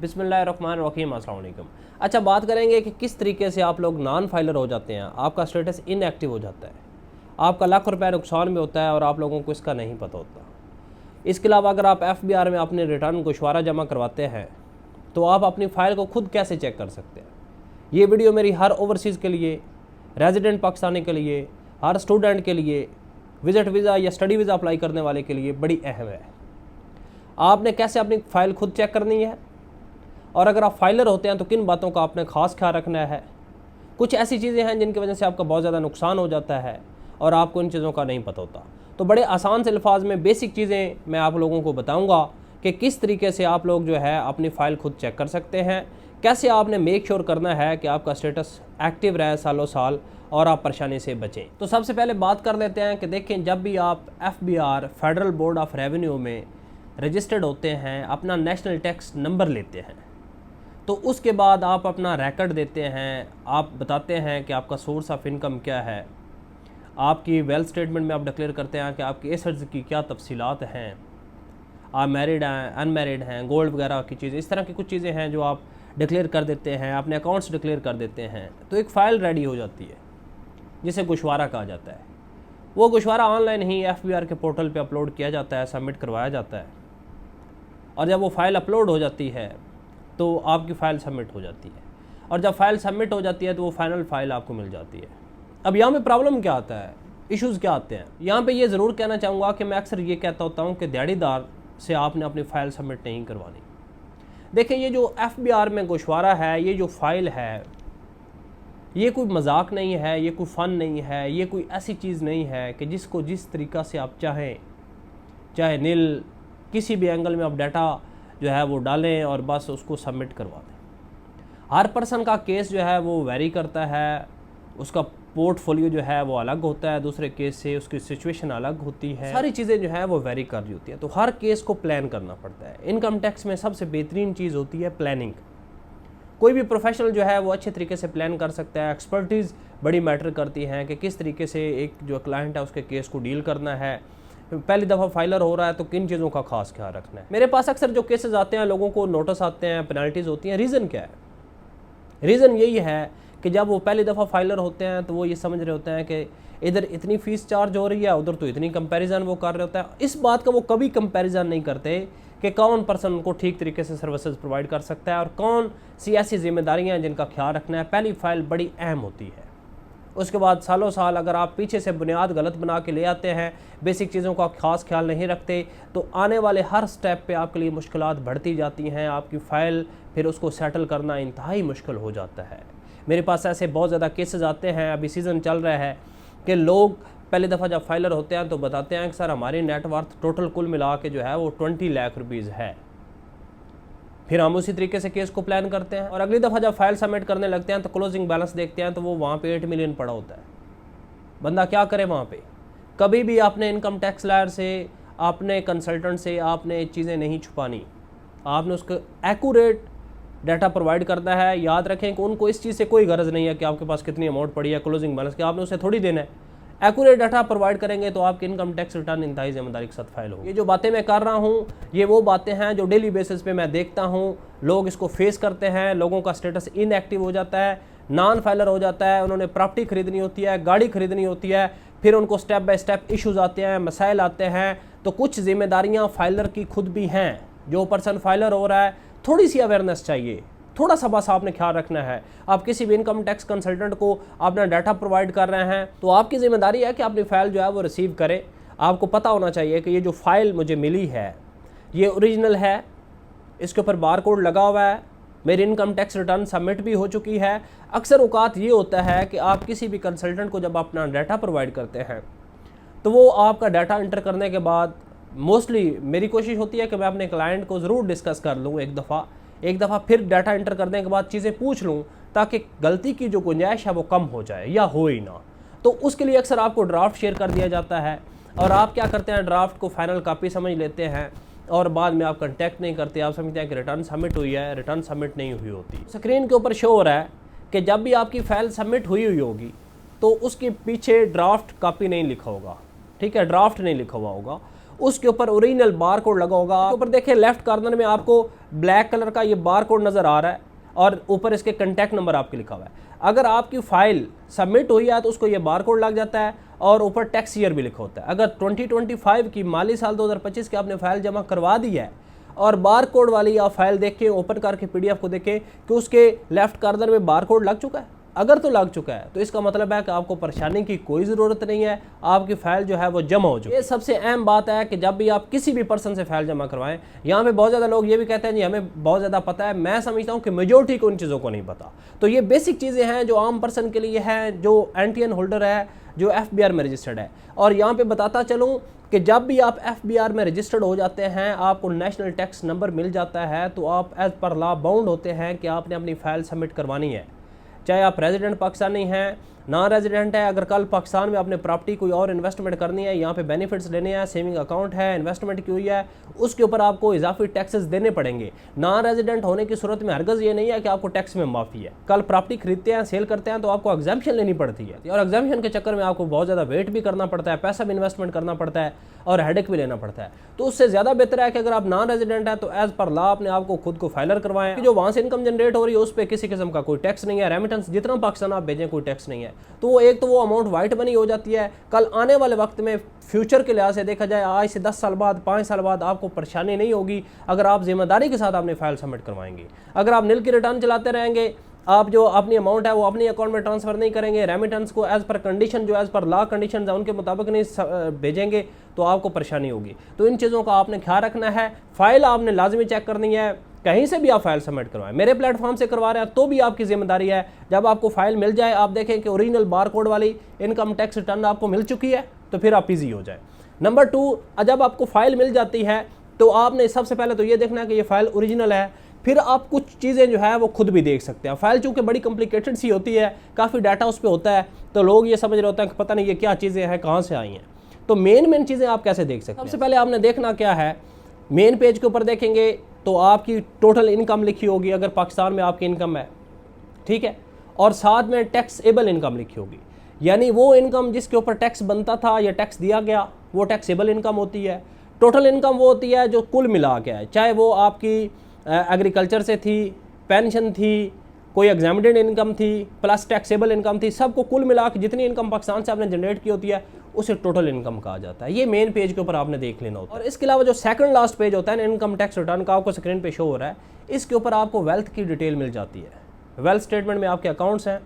बिस्मिल्लाहिर्रहमानिर्रहीम, अस्सलाम वालेकुम। अच्छा, बात करेंगे कि किस तरीके से आप लोग नॉन फाइलर हो जाते हैं, आपका स्टेटस इनएक्टिव हो जाता है, आपका लाख रुपए नुकसान में होता है और आप लोगों को इसका नहीं पता होता। इसके अलावा अगर आप FBR में अपने रिटर्न गोशवारा जमा करवाते हैं तो आप अपनी फ़ाइल को खुद कैसे चेक कर सकते हैं। ये वीडियो मेरी हर ओवरसीज़ के लिए, रेजिडेंट पाकिस्तानी के लिए, हर स्टूडेंट के लिए, विज़िट वीज़ा या स्टडी वीज़ा अप्लाई करने वाले के लिए बड़ी अहम है। आपने कैसे अपनी फ़ाइल खुद चेक करनी है और अगर आप फाइलर होते हैं तो किन बातों का आपने ख़ास ख्याल रखना है। कुछ ऐसी चीज़ें हैं जिनकी वजह से आपका बहुत ज़्यादा नुकसान हो जाता है और आपको इन चीज़ों का नहीं पता होता। तो बड़े आसान से अल्फाज में बेसिक चीज़ें मैं आप लोगों को बताऊंगा कि किस तरीके से आप लोग जो है अपनी फ़ाइल खुद चेक कर सकते हैं, कैसे आपने मेक श्योर करना है कि आपका स्टेटस एक्टिव रहे सालों साल और आप परेशानी से बचें। तो सबसे पहले बात कर लेते हैं कि देखें, जब भी आप FBR federal board of revenue में रजिस्टर्ड होते हैं, अपना नेशनल टैक्स नंबर लेते हैं, तो उसके बाद आप अपना रिकॉर्ड देते हैं, आप बताते हैं कि आपका सोर्स ऑफ इनकम क्या है, आपकी वेल्थ स्टेटमेंट में आप डिक्लेयर करते हैं कि आपके एसेट्स की क्या तफसीलात हैं, आप मैरिड हैं, अनमैरिड हैं, गोल्ड वगैरह की चीज़ें, इस तरह की कुछ चीज़ें हैं जो आप डिक्लेयर कर देते हैं, अपने अकाउंट्स डिक्लेयर कर देते हैं। तो एक फ़ाइल रेडी हो जाती है जिसे गोशवारा कहा जाता है। वो गोशवारा ऑनलाइन ही FBR के पोर्टल पे अपलोड किया जाता है, सबमिट करवाया जाता है और जब वो फ़ाइल अपलोड हो जाती है तो आपकी फ़ाइल सबमिट हो जाती है और जब फाइल सबमिट हो जाती है तो वो फाइनल फ़ाइल आपको मिल जाती है। अब यहाँ पे प्रॉब्लम क्या आता है, इश्यूज़ क्या आते हैं। यहाँ पे ये ज़रूर कहना चाहूँगा कि मैं अक्सर ये कहता होता हूँ कि दिहाड़ीदार से आपने अपनी फ़ाइल सबमिट नहीं करवानी। देखिए, ये जो FBR में गोशवारा है, ये जो फ़ाइल है, ये कोई मजाक नहीं है, ये कोई फ़न नहीं है, ये कोई ऐसी चीज़ नहीं है कि जिसको जिस तरीक़ा से आप चाहें, चाहे नील किसी भी एंगल में आप डाटा जो है वो डालें और बस उसको सबमिट करवा दें। हर पर्सन का केस जो है वो वेरी करता है, उसका पोर्टफोलियो जो है वो अलग होता है दूसरे केस से, उसकी सिचुएशन अलग होती है, सारी चीज़ें जो है वो वेरी कर रही होती है। तो हर केस को प्लान करना पड़ता है। इनकम टैक्स में सबसे बेहतरीन चीज़ होती है प्लानिंग। कोई भी प्रोफेशनल जो है वो अच्छे तरीके से प्लान कर सकता है। एक्सपर्टीज़ बड़ी मैटर करती हैं कि किस तरीके से एक जो क्लाइंट है उसके केस को डील करना है, पहली दफ़ा फाइलर हो रहा है तो किन चीज़ों का खास ख्याल रखना है। मेरे पास अक्सर जो केसेस आते हैं, लोगों को नोटिस आते हैं, पेनल्टीज़ होती हैं। रीज़न क्या है? रीज़न यही है कि जब वो पहली दफ़ा फाइलर होते हैं तो वो ये समझ रहे होते हैं कि इधर इतनी फ़ीस चार्ज हो रही है, उधर तो इतनी कंपैरिजन वो कर रहे होता है। इस बात का वो कभी कंपैरिजन नहीं करते कि कौन पर्सन उनको ठीक तरीके से सर्विसेज प्रोवाइड कर सकता है और कौन सी ऐसी जिम्मेदारियाँ हैं जिनका ख्याल रखना है। पहली फ़ाइल बड़ी अहम होती है। उसके बाद सालों साल अगर आप पीछे से बुनियाद गलत बना के ले आते हैं, बेसिक चीज़ों का खास ख्याल नहीं रखते, तो आने वाले हर स्टेप पे आपके लिए मुश्किलात बढ़ती जाती हैं। आपकी फ़ाइल फिर उसको सेटल करना इंतहाई मुश्किल हो जाता है। मेरे पास ऐसे बहुत ज़्यादा केसेस आते हैं, अभी सीज़न चल रहा है, कि लोग पहली दफ़ा जब फाइलर होते हैं तो बताते हैं कि सर हमारी नेटवर्थ टोटल कुल मिला के जो है वो 20 लाख रुपीज़ है। फिर हम उसी तरीके से केस को प्लान करते हैं और अगली दफ़ा जब फाइल सबमिट करने लगते हैं तो क्लोजिंग बैलेंस देखते हैं तो वो वहाँ पे 8 मिलियन पड़ा होता है। बंदा क्या करे वहाँ पे? कभी भी आपने इनकम टैक्स लायर से, आपने कंसल्टेंट से आपने चीज़ें नहीं छुपानी, आपने उसको एक्यूरेट डाटा प्रोवाइड करना है। याद रखें कि उनको इस चीज़ से कोई गरज नहीं है कि आपके पास कितनी अमाउंट पड़ी है क्लोजिंग बैलेंस की, आपने उसे थोड़ी देना है। एक्यूरेट डाटा प्रोवाइड करेंगे तो आपकी इनकम टैक्स रिटर्न इंतहाई ज़िम्मेदारी के साथ फाइल होगी। ये जो बातें मैं कर रहा हूँ, ये वो बातें हैं जो डेली बेसिस पे मैं देखता हूँ, लोग इसको फेस करते हैं। लोगों का स्टेटस इनएक्टिव हो जाता है, नॉन फाइलर हो जाता है, उन्होंने प्रॉपर्टी खरीदनी होती है, गाड़ी खरीदनी होती है, फिर उनको स्टेप बाय स्टेप इशूज़ आते हैं, मसाइल आते हैं। तो कुछ जिम्मेदारियाँ फाइलर की खुद भी हैं। जो पर्सन फाइलर हो रहा है, थोड़ी सी अवेयरनेस चाहिए, थोड़ा सा बस आपने ख्याल रखना है। आप किसी भी इनकम टैक्स कंसल्टेंट को अपना डाटा प्रोवाइड कर रहे हैं तो आपकी ज़िम्मेदारी है कि अपनी फ़ाइल जो है वो रिसीव करें। आपको पता होना चाहिए कि ये जो फ़ाइल मुझे मिली है ये ओरिजिनल है, इसके ऊपर बार कोड लगा हुआ है, मेरी इनकम टैक्स रिटर्न सबमिट भी हो चुकी है। अक्सर औकात ये होता है कि आप किसी भी कंसल्टेंट को जब अपना डाटा प्रोवाइड करते हैं तो वो आपका डाटा इंटर करने के बाद मोस्टली मेरी कोशिश होती है कि मैं अपने क्लाइंट को ज़रूर डिस्कस कर लूँ एक दफ़ा फिर डाटा इंटर करने के बाद चीज़ें पूछ लूँ, ताकि गलती की जो गुंजाइश है वो कम हो जाए या हो ही ना। तो उसके लिए अक्सर आपको ड्राफ्ट शेयर कर दिया जाता है और आप क्या करते हैं, ड्राफ्ट को फाइनल कॉपी समझ लेते हैं और बाद में आप कंटेक्ट नहीं करते। आप समझते हैं कि रिटर्न सबमिट हुई है, रिटर्न सबमिट नहीं हुई होती। स्क्रीन के ऊपर शो हो रहा है कि जब भी आपकी फ़ाइल सबमिट हुई होगी तो उसके पीछे ड्राफ्ट कॉपी नहीं लिखा होगा, ठीक है, ड्राफ्ट नहीं लिखा हुआ होगा। उसके ऊपर ओरिजिनल बार कोड लगा होगा। ऊपर देखिए लेफ्ट कॉर्नर में आपको ब्लैक कलर का ये बार कोड नज़र आ रहा है और ऊपर इसके कॉन्टैक्ट नंबर आपके लिखा हुआ है। अगर आपकी फाइल सबमिट हुई है तो उसको ये बार कोड लग जाता है और ऊपर टैक्स ईयर भी लिखा होता है। अगर 2025 की माली साल 2025 की आपने फाइल जमा करवा दी है और बार कोड वाली आप फाइल देखें, ओपन करके PDF को देखें कि उसके लेफ्ट कॉर्नर में बार कोड लग चुका है, अगर तो लग चुका है तो इसका मतलब है कि आपको परेशानी की कोई ज़रूरत नहीं है, आपकी फ़ाइल जो है वो जमा हो चुकी है। ये सबसे अहम बात है कि जब भी आप किसी भी पर्सन से फाइल जमा करवाएं, यहाँ पे बहुत ज़्यादा लोग ये भी कहते हैं जी हमें बहुत ज़्यादा पता है। मैं समझता हूँ कि मेजोरिटी को इन चीज़ों को नहीं पता। तो ये बेसिक चीज़ें हैं जो आम पर्सन के लिए है, जो NTN होल्डर है, जो FBR में रजिस्टर्ड है। और यहाँ पर बताता चलूँ कि जब भी आप FBR में रजिस्टर्ड हो जाते हैं, आपको नेशनल टैक्स नंबर मिल जाता है, तो आप एज़ पर लॉ बाउंड होते हैं कि आपने अपनी फ़ाइल सबमिट करवानी है। चाहे आप रेजिडेंट पाकिस्तानी हैं, ना रेजिडेंट है, अगर कल पाकिस्तान में आपने प्रॉपर्टी कोई और इन्वेस्टमेंट करनी है, यहाँ पे बेनिफिट्स लेने हैं, सेविंग अकाउंट है, इन्वेस्टमेंट की हुई है, उसके ऊपर आपको इजाफी टैक्सेस देने पड़ेंगे। ना रेजिडेंट होने की सूरत में हरगज़ ये नहीं है कि आपको टैक्स में माफ़ी है। कल प्रॉपर्टी खरीदते हैं, सेल करते हैं तो आपको एग्जाम्पशन लेनी पड़ती है और एग्जाम्पशन के चक्कर में आपको बहुत ज़्यादा वेट भी करना पड़ता है, पैसा भी इन्वेस्टमेंट करना पड़ता है और हेडेक भी लेना पड़ता है। तो उससे ज़्यादा बेहतर है कि अगर आप नॉन रेजिडेंट हैं तो एज़ पर लॉ अपने आप को खुद को फाइलर करवाएं कि जो वहाँ से इनकम जनरेट हो रही है उस पर किसी किस्म का कोई टैक्स नहीं है। रेमिटेंस जितना पाकिस्तान आप भेजें कोई टैक्स नहीं है। तो वो एक तो वो अमाउंट वाइट मनी हो जाती है। कल आने वाले वक्त में फ्यूचर के लिहाज से देखा जाए, आज से 10 साल बाद, 5 साल बाद आपको परेशानी नहीं होगी अगर आप जिम्मेदारी के साथ अपनी फाइल सबमिट करवाएंगे। अगर आप नील की रिटर्न चलाते रहेंगे, आप जो अपनी अमाउंट है वो अपनी अकाउंट में ट्रांसफ़र नहीं करेंगे, रेमिटेंस को एज़ पर कंडीशन, जो एज़ पर लॉ कंडीशन है उनके मुताबिक नहीं भेजेंगे तो आपको परेशानी होगी। तो इन चीज़ों का आपने ख्याल रखना है। फ़ाइल आपने लाजमी चेक करनी है, कहीं से भी आप फाइल सबमिट करवाएं, मेरे प्लेटफॉर्म से करवा रहे हैं तो भी आपकी जिम्मेदारी है। जब आपको फाइल मिल जाए, आप देखें कि ओरिजिनल बार कोड वाली इनकम टैक्स रिटर्न आपको मिल चुकी है, तो फिर आप ईजी हो जाए। नंबर 2, जब आपको फाइल मिल जाती है तो आपने सबसे पहले तो ये देखना है कि ये फाइल ओरिजिनल है। फिर आप कुछ चीज़ें जो है वो खुद भी देख सकते हैं। फाइल चूँकि बड़ी कॉम्प्लिकेटेड सी होती है, काफ़ी डाटा उस पर होता है, तो लोग ये समझ रहे होते हैं कि पता नहीं ये क्या चीज़ें हैं, कहाँ से आई हैं। तो मेन चीज़ें आप कैसे देख सकते हैं? सबसे पहले आपने देखना क्या है, मेन पेज के ऊपर देखेंगे तो आपकी टोटल इनकम लिखी होगी, अगर पाकिस्तान में आपकी इनकम है, ठीक है, और साथ में टैक्सेबल इनकम लिखी होगी, यानी वो इनकम जिसके ऊपर टैक्स बनता था या टैक्स दिया गया वो टैक्सेबल इनकम होती है। टोटल इनकम वो होती है जो कुल मिला के है, चाहे वो आपकी एग्रीकल्चर से थी, पेंशन थी, कोई एग्जामिनेड इनकम थी, प्लस टैक्सेबल इनकम थी, सबको कुल मिला के जितनी इनकम पाकिस्तान से आपने जनरेट की होती है उसे टोटल इनकम कहा जाता है। ये मेन पेज के ऊपर आपने देख लेना होता है। और इसके अलावा जो सेकंड लास्ट पेज होता है इनकम टैक्स रिटर्न का, आपको स्क्रीन पे शो हो रहा है, इसके ऊपर आपको वेल्थ की डिटेल मिल जाती है। वेल्थ स्टेटमेंट में आपके अकाउंट्स हैं,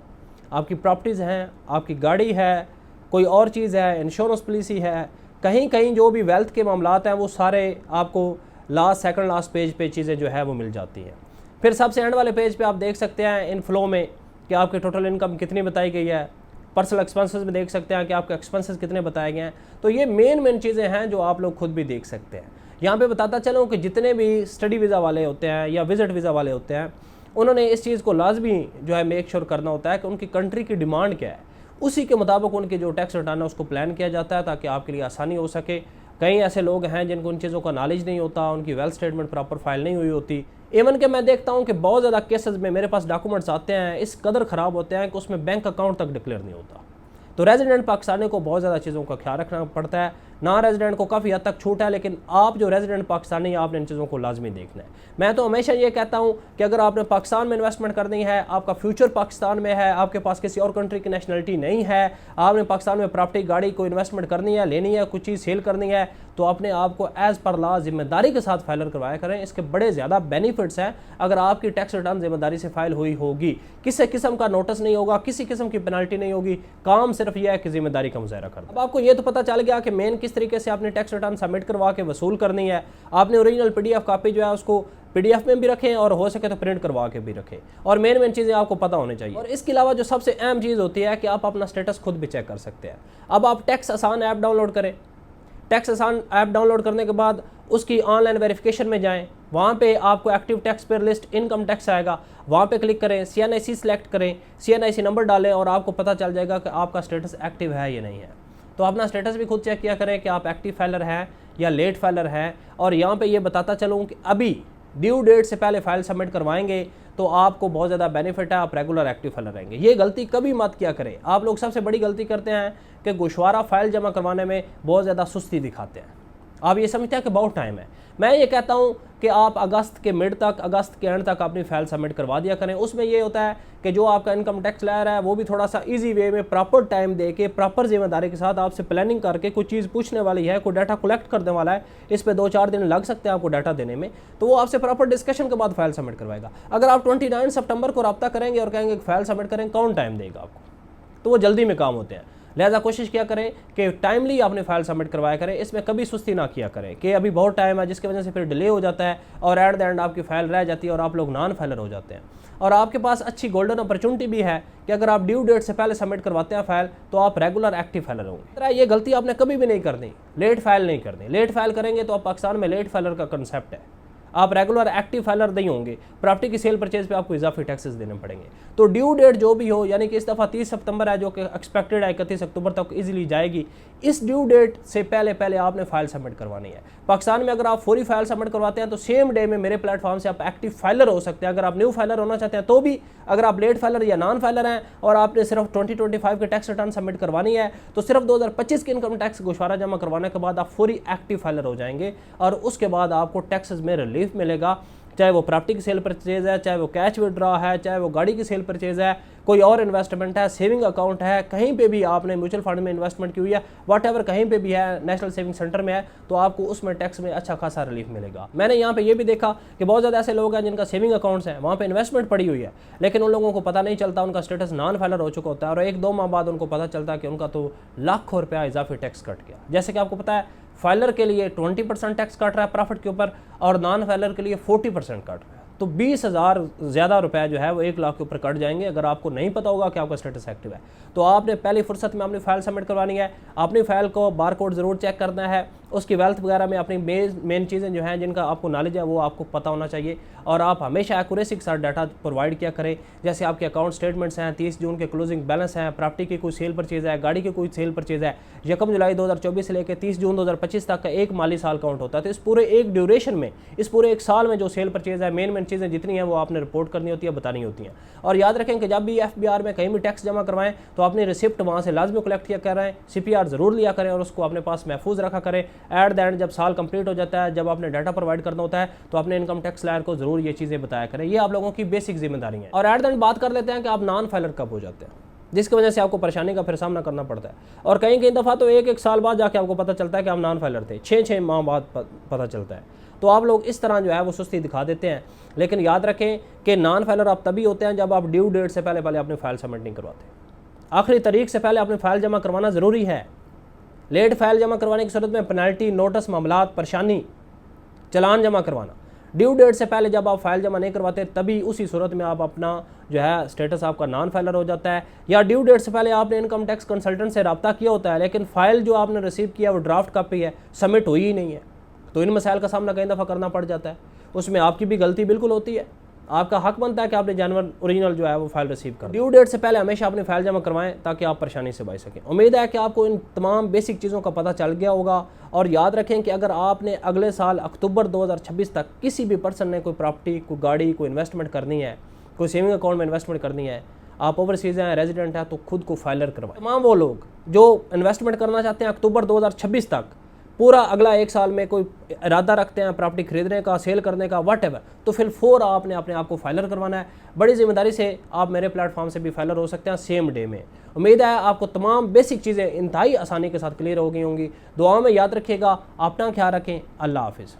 आपकी प्रॉपर्टीज़ हैं, आपकी गाड़ी है, कोई और चीज़ है, इंश्योरेंस पॉलिसी है, कहीं कहीं जो भी वेल्थ के मामलात हैं वो सारे आपको सेकंड लास्ट पेज पे चीज़ें जो है वो मिल जाती हैं। फिर सबसे एंड वाले पेज पे आप देख सकते हैं इन फ्लो में कि आपकी टोटल इनकम कितनी बताई गई है। पर्सनल एक्सपेंसेस में देख सकते हैं कि आपके एक्सपेंसेस कितने बताए गए हैं। तो ये मेन चीज़ें हैं जो आप लोग खुद भी देख सकते हैं। यहाँ पे बताता चलूँ कि जितने भी स्टडी वीज़ा वाले होते हैं या विज़िट वीज़ा वाले होते हैं, उन्होंने इस चीज़ को लाजमी जो है मेक श्योर करना होता है कि उनकी कंट्री की डिमांड क्या है, उसी के मुताबिक उनकी जो टैक्स रिटर्न है उसको प्लान किया जाता है ताकि आपके लिए आसानी हो सके। कई ऐसे लोग हैं जिनको उन चीज़ों का नॉलेज नहीं होता, उनकी वेल्थ स्टेटमेंट प्रॉपर फाइल नहीं हुई होती। इवन के मैं देखता हूँ कि बहुत ज़्यादा केसेस में मेरे पास डॉक्यूमेंट्स आते हैं इस कदर ख़राब होते हैं कि उसमें बैंक अकाउंट तक डिक्लेयर नहीं होता। तो रेजिडेंट पाकिस्तानी को बहुत ज़्यादा चीज़ों का ख्याल रखना पड़ता है। ना रेजिडेंट को काफ़ी हद तक छूट है, लेकिन आप जो रेजिडेंट पाकिस्तानी हैं आपने इन चीज़ों को लाजमी देखना है। मैं तो हमेशा ये कहता हूँ कि अगर आपने पाकिस्तान में इन्वेस्टमेंट करनी है, आपका फ्यूचर पाकिस्तान में है, आपके पास किसी और कंट्री की नेशनलिटी नहीं है, आपने पाकिस्तान में प्रॉपर्टी गाड़ी को इन्वेस्टमेंट करनी है, लेनी है, कुछ चीज़ सेल करनी है, तो अपने आप को एज़ पर लॉ जिम्मेदारी के साथ फाइलर करवाया करें। इसके बड़े ज़्यादा बेनिफिट्स हैं अगर आपकी टैक्स रिटर्न जिम्मेदारी से फाइल हुई होगी। किसी किस्म का नोटिस नहीं होगा, किसी किस्म की पेनल्टी नहीं होगी, काम सिर्फ यह है कि जिम्मेदारी का मुजाहरा करना। अब आपको ये तो पता चल गया कि मेन किस तरीके से आपने टैक्स रिटर्न सबमिट करवा के वसूल करनी है। आपने ओरिजिनल PDF कॉपी जो है उसको PDF में भी रखें और हो सके तो प्रिंट करवा के भी रखें, और मेन चीज़ें आपको पता होनी चाहिए। और इसके अलावा जो सबसे अहम चीज़ होती है कि आप अपना स्टेटस खुद भी चेक कर सकते हैं। अब आप टैक्स आसान ऐप डाउनलोड करें, टैक्स आसान ऐप डाउनलोड करने के बाद उसकी ऑनलाइन वेरिफिकेशन में जाएं, वहाँ पे आपको active tax payer list income tax आएगा, वहाँ पे क्लिक करें, CNIC सेलेक्ट करें, CNIC नंबर डालें और आपको पता चल जाएगा कि आपका स्टेटस एक्टिव है या नहीं है। तो अपना स्टेटस भी खुद चेक किया करें कि आप एक्टिव फाइलर हैं या लेट फाइलर हैं। और यहाँ पे ये बताता चलूँ कि अभी ड्यू डेट से पहले फाइल सबमिट करवाएंगे तो आपको बहुत ज़्यादा बेनिफिट है, आप रेगुलर एक्टिव फाइलर रहेंगे। ये गलती कभी मत किया करें। आप लोग सबसे बड़ी गलती करते हैं कि गोशवारा फाइल जमा करवाने में बहुत ज़्यादा सुस्ती दिखाते हैं। आप ये समझते हैं कि बहुत टाइम है। मैं ये कहता हूँ कि आप अगस्त के मिड तक, अगस्त के एंड तक अपनी फाइल सबमिट करवा दिया करें। उसमें ये होता है कि जो आपका इनकम टैक्स ला रहा है वो भी थोड़ा सा इजी वे में प्रॉपर टाइम दे के, प्रॉपर जिम्मेदारी के साथ आपसे प्लानिंग करके कोई चीज़ पूछने वाली है, कोई डाटा कलेक्ट करने वाला है, इस पर 2-4 दिन लग सकते हैं आपको डाटा देने में, तो वो आपसे प्रॉपर डिस्कशन के बाद फाइल सबमिट करवाएगा। अगर आप 29 सितंबर को रब्ता करेंगे और कहेंगे फाइल सबमिट करें, कौन टाइम देगा आपको? तो वो जल्दी में काम होते हैं। लिहाजा कोशिश किया करें कि टाइमली अपनी फाइल सबमिट करवाया करें, इसमें कभी सुस्ती ना किया करें कि अभी बहुत टाइम है, जिसकी वजह से फिर डिले हो जाता है और एट द एंड आपकी फाइल रह जाती है और आप लोग नॉन फाइलर हो जाते हैं। और आपके पास अच्छी गोल्डन अपॉर्चुनिटी भी है कि अगर आप ड्यू डेट से पहले सबमिट करवाते हैं फाइल, तो आप रेगुलर एक्टिव फाइलर होंगे। ये गलती आपने कभी भी नहीं करनी, लेट फाइल नहीं करनी। लेट फाइल करेंगे तो आप पाकिस्तान में लेट फाइलर का कंसेप्ट है, आप रेगुलर एक्टिव फाइलर नहीं होंगे, प्रॉपर्टी की सेल परचेज पे आपको इजाफी टैक्सेस देने पड़ेंगे। तो ड्यू डेट जो भी हो, यानी कि इस दफ़ा 30 सितंबर है जो कि एक्सपेक्टेड है 31 अक्टूबर तक इजीली जाएगी, इस ड्यू डेट से पहले पहले आपने फाइल सबमिट करवानी है। पाकिस्तान में अगर आप फौरी फाइल सबमिट करवाते हैं तो सेम डे में मेरे प्लेटफॉर्म से आप एक्टिव फाइलर हो सकते हैं। अगर आप न्यू फाइलर होना चाहते हैं तो भी, अगर आप लेट फाइलर या नॉन फाइलर हैं और आपने सिर्फ 2025 के टैक्स रिटर्न सबमिट करवानी है, तो सिर्फ 2025 के इनकम टैक्स गोशारा जमा करवाने के बाद आप फौरी एक्टिव फाइलर हो जाएंगे और उसके बाद आपको टैक्सेस में रिलीफ मिलेगा। चाहे वो प्रॉपर्टी की सेल परचेज है, चाहे वो कैश विड्रॉ है, चाहे वो गाड़ी की सेल परचेज है, कोई और इन्वेस्टमेंट है, सेविंग अकाउंट है, कहीं पे भी आपने म्यूचुअल फंड में इन्वेस्टमेंट की हुई है, व्हाटएवर कहीं पे भी है, नेशनल सेविंग सेंटर में है, तो आपको उसमें टैक्स में अच्छा खासा रिलीफ मिलेगा। मैंने यहाँ पे ये भी देखा कि बहुत ज़्यादा ऐसे लोग हैं जिनका सेविंग अकाउंट्स हैं, वहाँ पे इन्वेस्टमेंट पड़ी हुई है, लेकिन उन लोगों को पता नहीं चलता, उनका स्टेटस नॉन फाइलर हो चुका होता है और 1-2 माह बाद उनको पता चलता है कि उनका तो लाखों रुपया इजाफी टैक्स कट गया। जैसे कि आपको पता है फाइलर के लिए 20% टैक्स कट रहा है प्रॉफिट के ऊपर और नॉन फाइलर के लिए 40% कट रहा है। तो 20,000 ज़्यादा रुपया जो है वो 1 लाख के ऊपर कट जाएंगे अगर आपको नहीं पता होगा कि आपका स्टेटस एक्टिव है। तो आपने पहली फुर्सत में अपनी फाइल सबमिट करवानी है, अपनी फाइल को बार कोड ज़रूर चेक करना है, उसकी वेल्थ वगैरह में अपनी मेन चीज़ें जो हैं जिनका आपको नॉलेज है वो आपको पता होना चाहिए और आप हमेशा एक्यूरेसी के साथ डाटा प्रोवाइड किया करें। जैसे आपके अकाउंट स्टेटमेंट्स हैं, 30 जून के क्लोजिंग बैलेंस हैं, प्रॉपर्टी की कोई सेल परचेज है, गाड़ी की कोई सेल परचेज है, 1 जुलाई 2024 से लेकर 30 जून 2025 तक का एक माली साल काउंट होता है। तो इस पूरे एक ड्यूरेशन में, इस पूरे एक साल में जो सेल परचेज है, मेन चीज़ें जितनी हैं वो आपने रिपोर्ट करनी होती है, बतानी होती हैं। और याद रखें कि जब भी FBR में कहीं भी टैक्स जमा करवाएं तो अपनी रिसिप्ट वहाँ से लाजमी कलेक्ट किया करें, CPR ज़रूर लिया करें और उसको अपने पास महफूज रखा करें। एट द एंड जब साल कंप्लीट हो जाता है, जब आपने डाटा प्रोवाइड करना होता है, तो अपने इनकम टैक्स लायर को ज़रूर ये चीज़ें बताया करें। ये आप लोगों की बेसिक जिम्मेदारी है। और एट द एंड बात कर लेते हैं कि आप नॉन फाइलर कब हो जाते हैं, जिसकी वजह से आपको परेशानी का फिर सामना करना पड़ता है। और कई दफ़ा तो एक साल बाद जाके आपको पता चलता है कि आप नॉन फाइलर थे, 6 माह बाद पता चलता है। तो आप लोग इस तरह जो है वो सुस्ती दिखा देते हैं। लेकिन याद रखें कि नॉन फाइलर आप तभी होते हैं जब आप ड्यू डेट से पहले पहले अपनी फाइल सबमिट नहीं करवाते। आखिरी तारीख से पहले अपनी फाइल जमा करवाना ज़रूरी है। लेट फाइल जमा करवाने की सूरत में पेनल्टी, नोटिस, मामलात, परेशानी, चलान जमा करवाना। ड्यू डेट से पहले जब आप फाइल जमा नहीं करवाते तभी उसी सूरत में आप अपना जो है स्टेटस आपका नॉन फाइलर हो जाता है। या ड्यू डेट से पहले आपने इनकम टैक्स कंसल्टेंट से रब्ता किया होता है लेकिन फ़ाइल जो आपने रिसीव किया वो ड्राफ्ट कॉपी है, सबमिट हुई ही नहीं है, तो इन मसाइल का सामना कई दफ़ा करना पड़ जाता है। उसमें आपकी भी गलती बिल्कुल होती है, आपका हक बनता है कि आपने जानवर ओरिजिनल जो है वो फाइल रिसीव कर। ड्यू डेट से पहले हमेशा अपनी फाइल जमा करवाएं ताकि आप परेशानी से बच सकें। उम्मीद है कि आपको इन तमाम बेसिक चीज़ों का पता चल गया होगा। और याद रखें कि अगर आपने अगले साल अक्टूबर 2026 तक किसी भी पर्सन ने कोई प्रॉपर्टी, कोई गाड़ी, कोई इन्वेस्टमेंट करनी है, कोई सेविंग अकाउंट में इन्वेस्टमेंट करनी है, आप ओवरसीज़ हैं, रेजिडेंट हैं, तो खुद को फाइलर करवाएं। तमाम वो लोग जो इन्वेस्टमेंट करना चाहते हैं अक्टूबर 2026 तक, पूरा अगला 1 साल में कोई इरादा रखते हैं प्रॉपर्टी खरीदने का, सेल करने का, व्हाटएवर, तो फिर आपने अपने आप को फाइलर करवाना है। बड़ी जिम्मेदारी से आप मेरे प्लेटफॉर्म से भी फाइलर हो सकते हैं सेम डे में। उम्मीद है आपको तमाम बेसिक चीज़ें इंतहाई आसानी के साथ क्लियर हो गई होंगी। दुआओं में याद रखिएगा, अपना ख्याल रखें। अल्लाह हाफिज़।